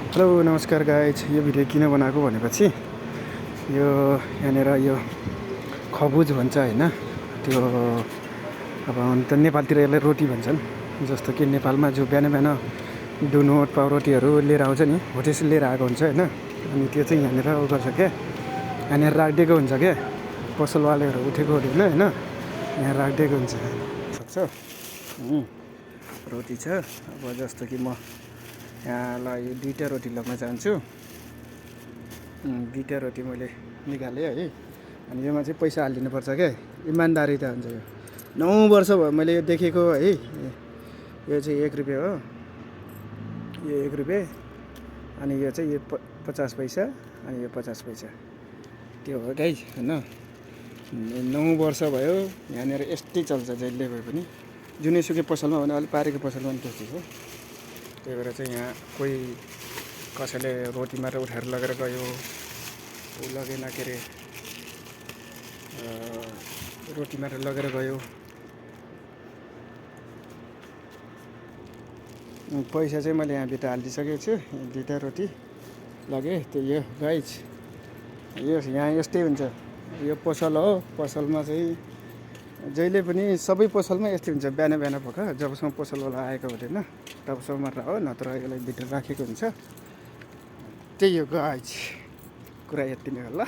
Hello नमस्कार guys. यो video किन बनाएको भनेपछि यो यहाँनिर यो खबुज भन्छ होइन, त्यो अब हुन त नेपालतिर यसलाई रोटी भन्छन्। जस्तो कि नेपालमा जो बिहान बिहान डुनोट पाउरोटीहरू लिएर आउँछ नि, हो त्यसो लिएर आएको हुन्छ होइन। अनि त्यो चाहिँ यहाँनिर उ गर्छ क्या, यहाँनिर राखिदिएको हुन्छ क्या, पसलवालेहरू उठेको होइन होइन, यहाँ राखिदिएको हुन्छ। सक्छ रोटी छ। अब जस्तो कि म यहाँलाई दुईवटा रोटी लग्न चाहन्छु। दुईवटा रोटी मैले निकालेँ है। अनि योमा चाहिँ पैसा हालिदिनुपर्छ क्या, इमान्दारिता हुन्छ यो। 9 वर्ष भयो मैले यो देखेको है। यो चाहिँ 1 रुपियाँ हो, यो 1 रुपियाँ। अनि यो चाहिँ यो 50 पैसा, अनि यो 50 पैसा। त्यो हो गाई होइन। 9 वर्ष भयो यहाँनिर यस्तै चल्छ जहिले भए पनि। जुनैसुकै पसलमा भने अलिक पारेको पसलमा पनि त्यस्तै छ। त्यही भएर चाहिँ यहाँ कोही कसैले रोटी मात्र उठाएर लगेर गयो, लगेन के अरे रोटी मात्र लगेर गयो। पैसा चाहिँ मैले यहाँभित्र हालिदिइसकेको छु। दुईवटा रोटी लगेँ। त्यो यो गाइज, यो यहाँ यस्तै हुन्छ। यो पसल हो, पसलमा चाहिँ जहिले पनि सबै पसलमा यस्तै हुन्छ। बिहान बिहान पख जबसम्म पसलवाला आएको हुँदैन तबसम्म मात्र हो, नत्र यसलाई भित्र राखेको हुन्छ। त्यही हो गाइज, कुरा यति नै हो ल।